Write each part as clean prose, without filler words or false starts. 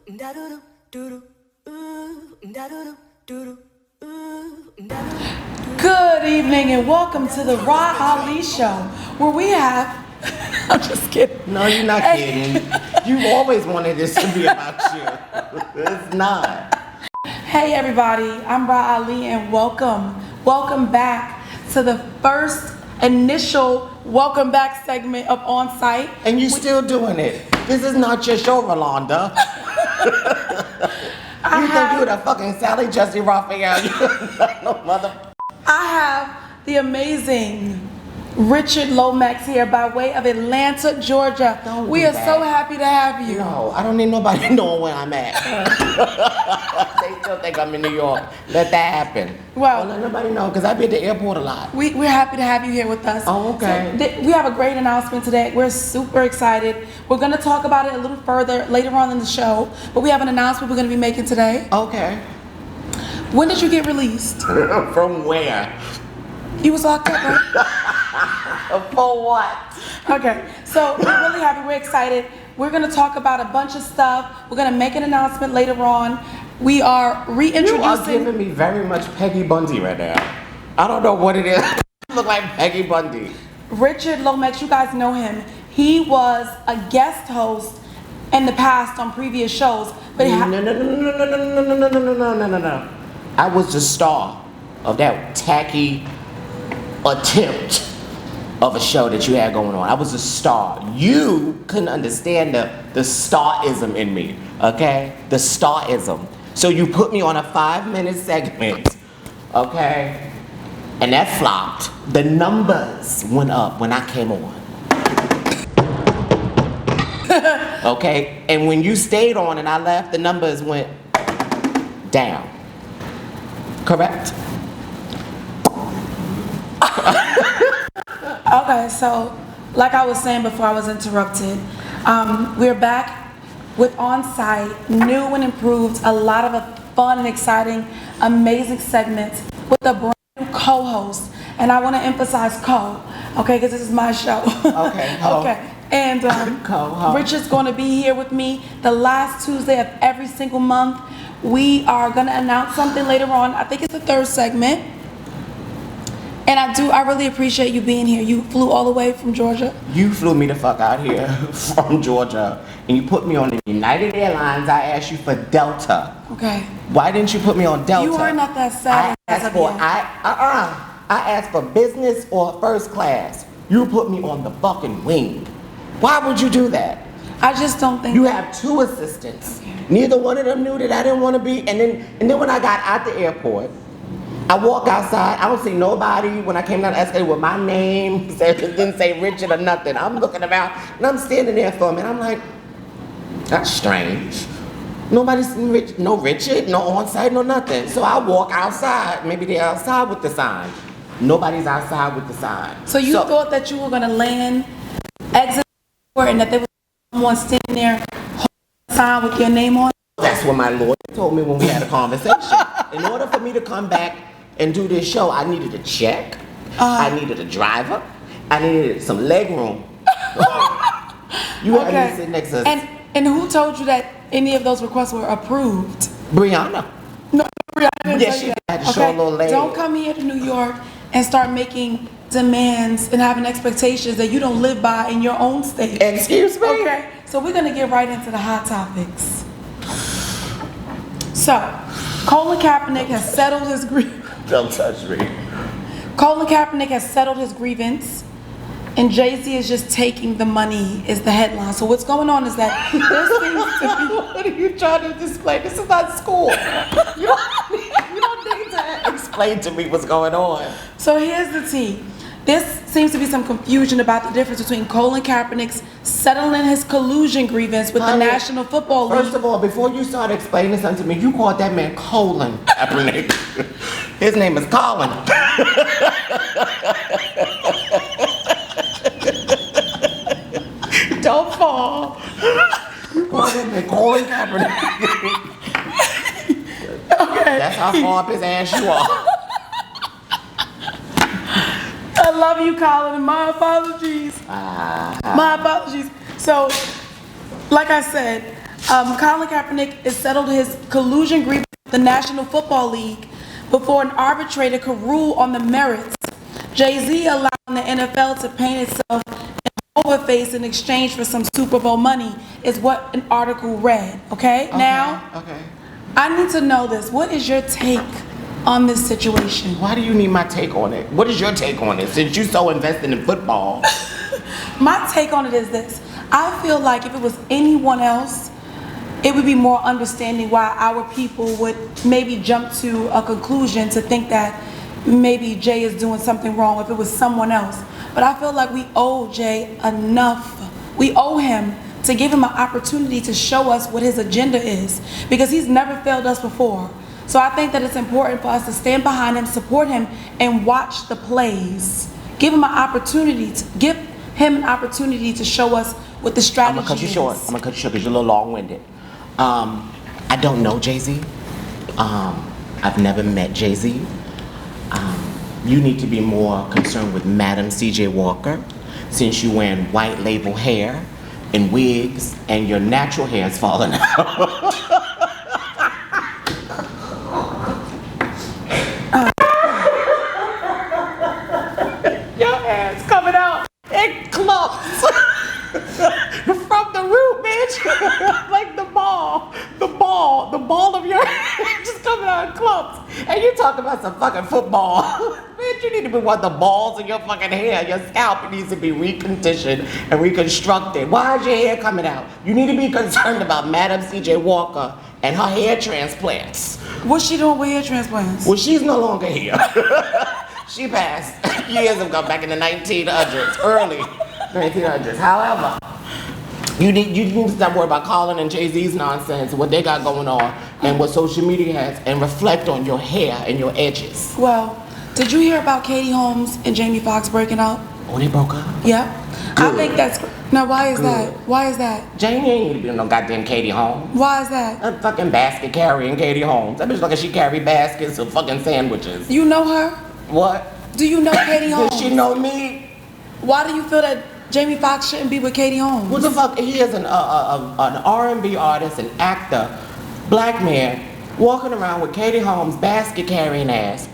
Good evening and welcome to the Rah Ali show, where we have. I'm just kidding. No, you're not kidding. You've always wanted this to be about you. It's not. Hey everybody, I'm Rah Ali and welcome back to the first initial welcome back segment of Onsite. And you're still doing it. This is not your show, Rolanda. You think you're the fucking Sally Jesse Raphael? You're no mother. I have the amazing Richard Lomax here by way of Atlanta, Georgia. We are so happy to have you. No, I don't need nobody knowing where I'm at. They still think I'm in New York. Let that happen. Well, don't let nobody know, because I be at the airport a lot. We're happy to have you here with us. Oh, okay. So, we have a great announcement today. We're super excited. We're going to talk about it a little further later on in the show, but we have an announcement we're going to be making today. Okay. When did you get released? From where? You was locked up, right? For what? Okay, so we're really happy. We're excited. We're going to talk about a bunch of stuff. We're going to make an announcement later on. We are reintroducing... You are giving me very much Peggy Bundy right now. I don't know what it is. You look like Peggy Bundy. Richard Lomax, you guys know him. He was a guest host in the past on previous shows. But No. I was the star of that tacky attempt of a show that you had going on. I was a star. You couldn't understand the starism in me, okay? The starism. So you put me on a 5-minute segment, okay? And that flopped. The numbers went up when I came on. Okay? And when you stayed on and I left, the numbers went down. Correct? Okay, so like I was saying before I was interrupted, we're back with Onsite, new and improved, a lot of fun and exciting, amazing segments with a brand new co-host. And I want to emphasize co, okay, because this is my show. Okay. Okay. And Richard's going to be here with me the last Tuesday of every single month. We are going to announce something later on. I think it's the third segment. And I really appreciate you being here. You flew all the way from Georgia. You flew me the fuck out here from Georgia, and you put me on the United Airlines. I asked you for Delta. Okay. Why didn't you put me on Delta? You are not that sad. I asked for business or first class. You put me on the fucking wing. Why would you do that? I just don't think you have 2 assistants. Okay. Neither one of them knew that I didn't want to be. And then when I got out the airport, I walk outside, I don't see nobody. When I came down the escalator with my name, it didn't say Richard or nothing. I'm looking around, and I'm standing there for a minute. I'm like, that's strange. Nobody's no Richard, no Onsite, no nothing. So I walk outside. Maybe they're outside with the sign. Nobody's outside with the sign. So you thought that you were going to land, exit, and that there was someone standing there holding a sign with your name on it? That's what my lawyer told me when we had a conversation. In order for me to come back and do this show, I needed a check. I needed a driver. I needed some leg room. You had me sit next to us. And who told you that any of those requests were approved? Brianna. No, Brianna didn't Yeah, say she that. had to show a little leg. Don't come here to New York and start making demands and having expectations that you don't live by in your own state. Excuse me? Okay, so we're going to get right into the hot topics. So, Colin Kaepernick has settled his grievance. Don't touch me. Colin Kaepernick has settled his grievance, and Jay-Z is just taking the money, is the headline. So what's going on is that there seems to be... What are you trying to display? This is not school. You don't need to explain to me what's going on. So here's the tea. There seems to be some confusion about the difference between Colin Kaepernick's settling his collusion grievance with the National Football League. First of all, before you start explaining something to me, you called that man Colin Kaepernick. His name is Colin. Don't fall. You called that man Colin Kaepernick. Okay. That's how far up his ass you are. I love you, Colin, and my apologies. My apologies. So, like I said, Colin Kaepernick has settled his collusion grievance with the National Football League before an arbitrator could rule on the merits. Jay-Z allowing the NFL to paint itself in overface in exchange for some Super Bowl money is what an article read. Okay? Now, I need to know this. What is your take on this situation? Why do you need my take on it? What is your take on it, since you're so invested in football? My take on it is this. I feel like if it was anyone else, it would be more understanding why our people would maybe jump to a conclusion to think that maybe Jay is doing something wrong if it was someone else. But I feel like we owe Jay enough. We owe him to give him an opportunity to show us what his agenda is, because he's never failed us before. So I think that it's important for us to stand behind him, support him, and watch the plays. Give him an opportunity to show us what the strategy is. I'm gonna cut you short because you're a little long-winded. I don't know Jay-Z. I've never met Jay-Z. You need to be more concerned with Madam C.J. Walker, since you're wearing white label hair and wigs and your natural hair is falling out. Your hair's coming out in clumps from the root, bitch. Like the ball of your hair just coming out in clumps. And you talking about some fucking football. Bitch, you need to be one of the balls in your fucking hair. Your scalp needs to be reconditioned and reconstructed. Why is your hair coming out? You need to be concerned about Madam C.J. Walker and her hair transplants. What's she doing with hair transplants? Well, she's no longer here. She passed years ago, back in the 1900s, early 1900s. However, you need to stop worrying about Colin and Jay-Z's nonsense, what they got going on, and what social media has, and reflect on your hair and your edges. Well, did you hear about Katie Holmes and Jamie Foxx breaking up? Oh, they broke up? Yeah. Good. I think that's... Now, why is Good. that? Why is that? Jamie ain't need to be no goddamn Katie Holmes. Why is that? A fucking basket carrying Katie Holmes. That bitch like she carry baskets of fucking sandwiches. You know her? What? Do you know Katie Holmes? Does she know me? Why do you feel that Jamie Foxx shouldn't be with Katie Holmes? What the fuck? He is an R&B artist, an actor, black man, walking around with Katie Holmes' basket carrying ass.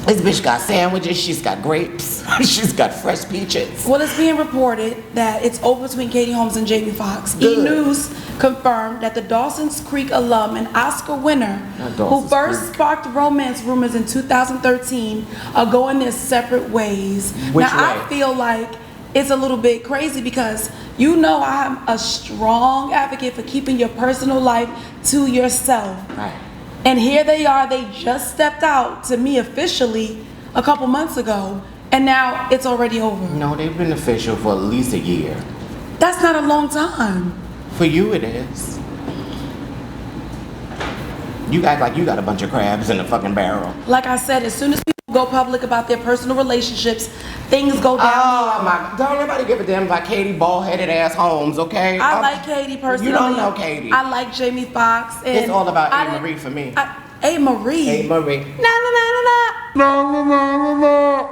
This bitch got sandwiches, she's got grapes, she's got fresh peaches. Well, it's being reported that it's over between Katie Holmes and Jamie Foxx. Good. E! News confirmed that the Dawson's Creek alum and Oscar winner, who first sparked romance rumors in 2013, are going their separate ways. Which now, way? I feel like it's a little bit crazy because you know I'm a strong advocate for keeping your personal life to yourself. Right. And here they are, they just stepped out to me officially a couple months ago, and now it's already over. No, they've been official for at least a year. That's not a long time. For you it is. You act like you got a bunch of crabs in the fucking barrel. Like I said, as soon as people go public about their personal relationships, things go downhill. Oh my, don't nobody give a damn about Katie ball-headed ass Holmes, okay? I like Katie personally. You don't know Katie. I like Jamie Foxx. And It's all about A. Marie for me. A. Marie? A. Marie. No, no, no, no, no. No, no, no, no, no.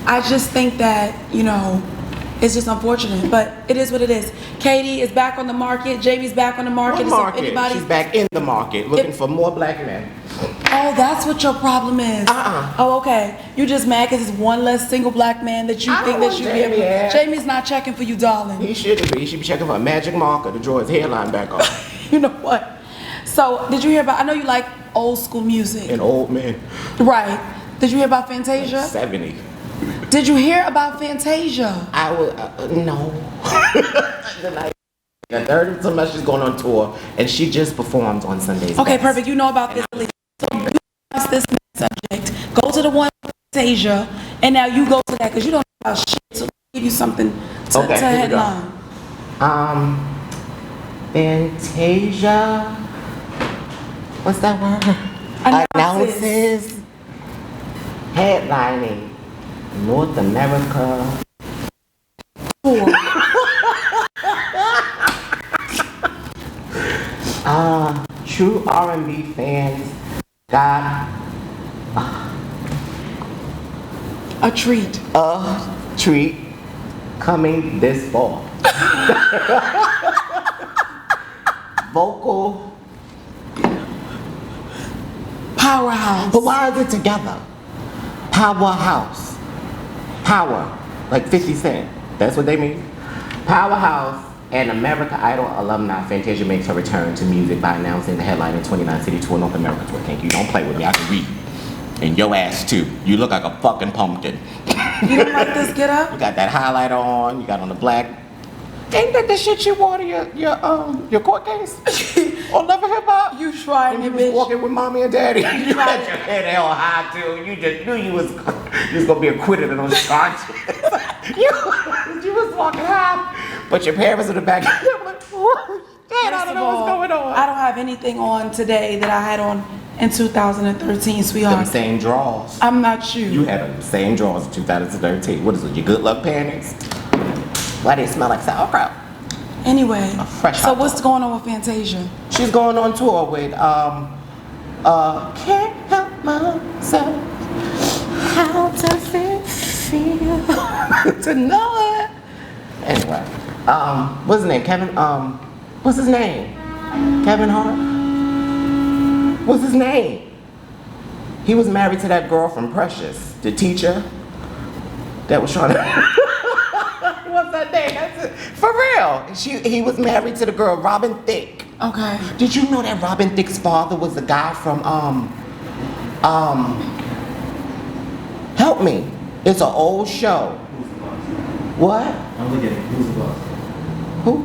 I just think that, you know, it's just unfortunate, but it is what it is. Katie is back on the market. Jamie's back on the market. What market? She's back in the market looking for more black men. Oh, that's what your problem is. Oh, okay. You just mad because it's one less single black man that you think that you be able to. Jamie's not checking for you, darling. He shouldn't be. He should be checking for a magic marker to draw his hairline back off. You know what? So, did you hear about, I know you like old school music. An old man. Right. Did you hear about Fantasia? 70. Did you hear about Fantasia? I would, no. The third semester she's going on tour, and she just performed on Sundays. Okay, perfect. You know about this. So you ask this subject. Go to the one Fantasia, and now you go to that because you don't know about shit. So give you something to headline. Fantasia. What's that word? Announces. Headlining. North America. True R&B fans got A treat. A treat coming this fall. Vocal Powerhouse. But why is it together? Powerhouse. Power. Like 50 Cent. That's what they mean. Powerhouse and America Idol alumni Fantasia makes her return to music by announcing the headline in 29 City Tour North America Tour. Thank you. Don't play with me. I can read. And your ass too. You look like a fucking pumpkin. You don't like this get up? You got that highlighter on. You got on the black. Ain't that the shit you wore to your court case? On Love and Hip Hop? You trying And me, you was bitch. walking with mommy and daddy. You had your head held high too. You just knew you was gonna be acquitted of those charges. you was walking high, but your parents in the back. I'm like, Dad, I don't know what's going on. I don't have anything on today that I had on in 2013, sweetheart. Them same drawers. I'm not you. You had them same drawers in 2013. What is it? Your good luck panties? Why they smell like sauerkraut? Anyway, A fresh so hot what's dog. going on with Fantasia? She's going on tour with can't help myself. How does it feel to know it? Anyway, what's his name? What's his name? Kevin Hart? What's his name? He was married to that girl from Precious, the teacher that was trying to. What's that name? That's it. For real. He was married to the girl, Robin Thicke. Okay. Did you know that Robin Thicke's father was the guy from help me. It's an old show. What? I'm looking at Who's the Boss. Who?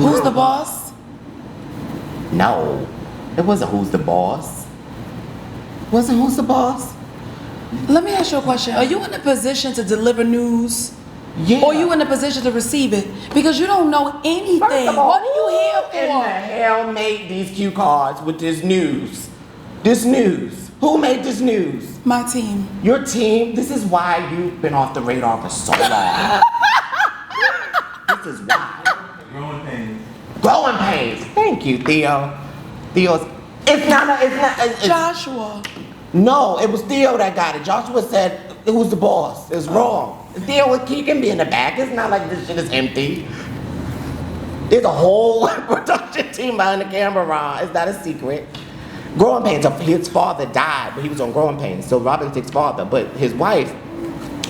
Who's the boss? No. It wasn't Who's the Boss. Wasn't Who's the Boss? Let me ask you a question. Are you in a position to deliver news? Yeah. Or are you in a position to receive it? Because you don't know anything. First of all, What are you who here in the for? hell made these cue cards with this news? This news. Who made this news? My team. Your team. This is why you've been off the radar for so long. This is why. Growing Pains. Growing pains. Thank you, Theo. Theo's. It's Joshua. No, it was Theo that got it. Joshua said, "Who's the boss?" It's wrong. Theo, he can be in the back. It's not like this shit is empty. There's a whole production team behind the camera, Ron. It's not a secret. Growing Pains, his father died, but he was on Growing Pains. So Robin Thicke's father, but his wife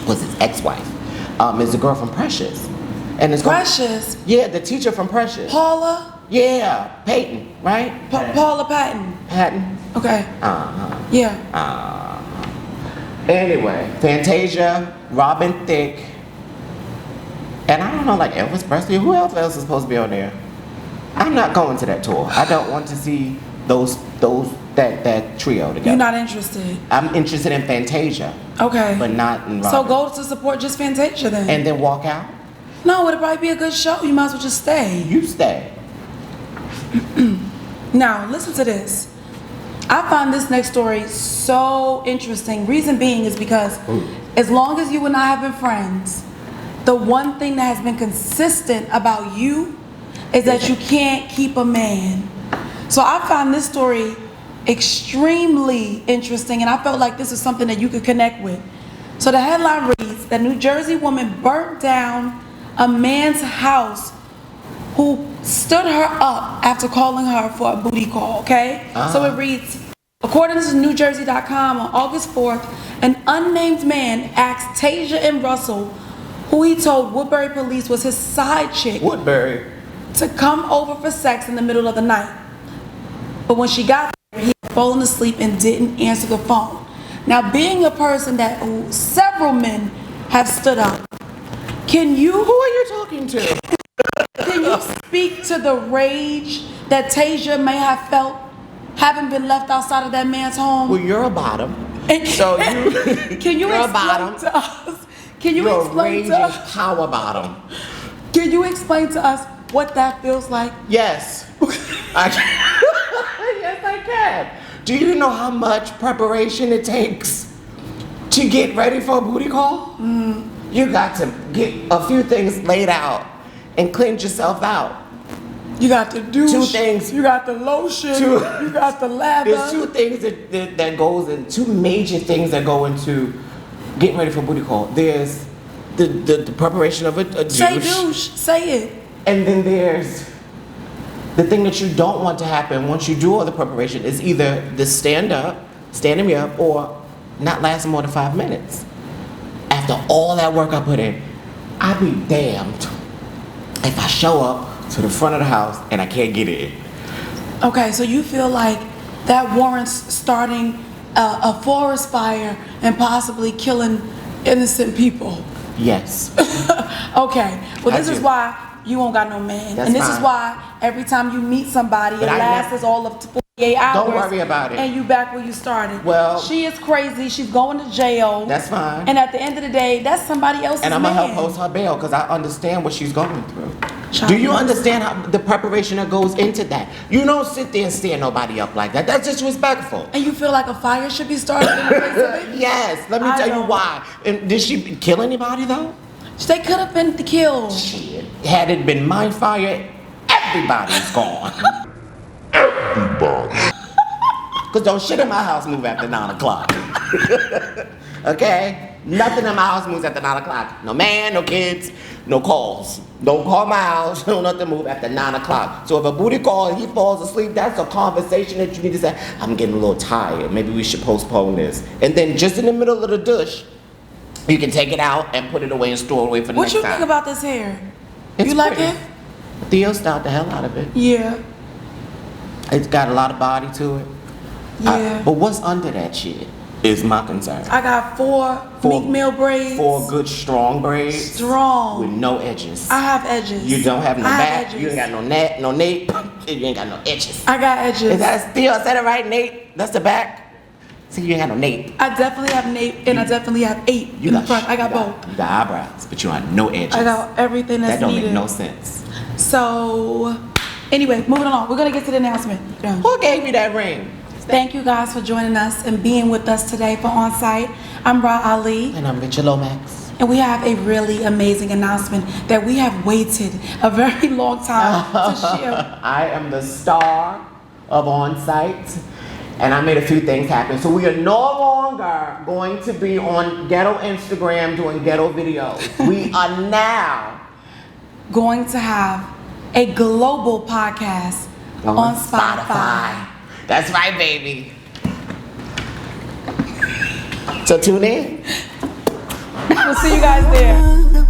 was his ex-wife. Is the girl from Precious. And it's Precious. Yeah, the teacher from Precious. Paula. Yeah, Peyton, right? Paula Patton. Patton. Okay. Uh-huh. Yeah. Anyway, Fantasia, Robin Thicke, and I don't know, like Elvis Presley. Who else is supposed to be on there? I'm not going to that tour. I don't want to see that trio together. You're not interested. I'm interested in Fantasia, Okay. but not in Robin. So go to support just Fantasia then. And then walk out. No, it'll probably be a good show. You might as well just stay. You stay. Now, listen to this. I find this next story so interesting. Reason being is because as long as you and I have been friends, the one thing that has been consistent about you is that you can't keep a man. So I found this story extremely interesting, and I felt like this is something that you could connect with. So the headline reads that New Jersey woman burnt down a man's house who stood her up after calling her for a booty call, okay? So it reads, according to NewJersey.com, on August 4th, an unnamed man asked Tasia and Russell, who he told Woodbury police was his side chick, Woodbury. to come over for sex in the middle of the night. But when she got there, he had fallen asleep and didn't answer the phone. Now, being a person that several men have stood up, Who are you talking to? can you speak to the rage that Tasia may have felt having been left outside of that man's home? Well, you're a bottom. And So you, can you you're a explain bottom. to us? Can you You're a explain raging to us? power bottom. Can you explain to us what that feels like? Yes. Yes, I can. Do you know how much preparation it takes to get ready for a booty call? You got to get a few things laid out and cleanse yourself out. You got the douche. Two things. You got the lotion. Two- You got the lather. There's two things that goes in, two major things that go into getting ready for a booty call. There's the preparation of a douche. Say douche. Say it. And then there's the thing that you don't want to happen once you do all the preparation is either the standing me up, or not lasting more than 5 minutes. After all that work I put in, I'd be damned if I show up to the front of the house and I can't get in. Okay, so you feel like that warrants starting a forest fire and possibly killing innocent people? Yes. Okay, well, this I is do. why you won't got no man. That's And this fine. is why every time you meet somebody, But it I lasts never- all of 48 hours. Don't worry about it. And you back where you started. Well- she is crazy. She's going to jail. That's fine. And at the end of the day, that's somebody else's And I'm gonna man. help post her bail because I understand what she's going through. Child, Do you you understand how the preparation that goes into that? You don't sit there and stand nobody up like that. That's disrespectful. And you feel like a fire should be started in the place of it? Yes, let me I tell you don't. why. And did she kill anybody though? They could have been killed. Shit. Had it been my fire, everybody's gone. Cause don't shit in my house move after 9 o'clock. Okay? Nothing in my house moves after 9 o'clock. No man, no kids, no calls. Don't call my house, no nothing move after 9 o'clock. So if a booty call and he falls asleep, that's a conversation that you need to say, I'm getting a little tired, maybe we should postpone this. And then just in the middle of the douche, you can take it out and put it away and store it away for the What next you time. think about this hair? It's you like pretty. it? Theo styled the hell out of it. Yeah. It's got a lot of body to it. Yeah. But what's under that shit is my concern. I got four Meek Mill braids. 4 good strong braids. Strong. With no edges. I have edges. You don't have no I have back. edges. You ain't got no neck, no nape. You ain't got no edges. I got edges. Is that Theo? I said it right, Nate? That's the back. See, you ain't got no nape. I definitely have nape and I definitely have 8 in the front. I got both. You got eyebrows, but you don't have no edges. I got everything that's That don't needed. make no sense. So, anyway, moving along. We're gonna get to the announcement. Yeah. Who gave you that ring? Thank you guys for joining us and being with us today for Onsite. I'm Rah Ali, And I'm Richard Lomax. and we have a really amazing announcement that we have waited a very long time to share. I am the star of Onsite, and I made a few things happen. So we are no longer going to be on ghetto Instagram doing ghetto videos. We are now Going to have a global podcast on Spotify. That's right, baby. So tune in. We'll see you guys there.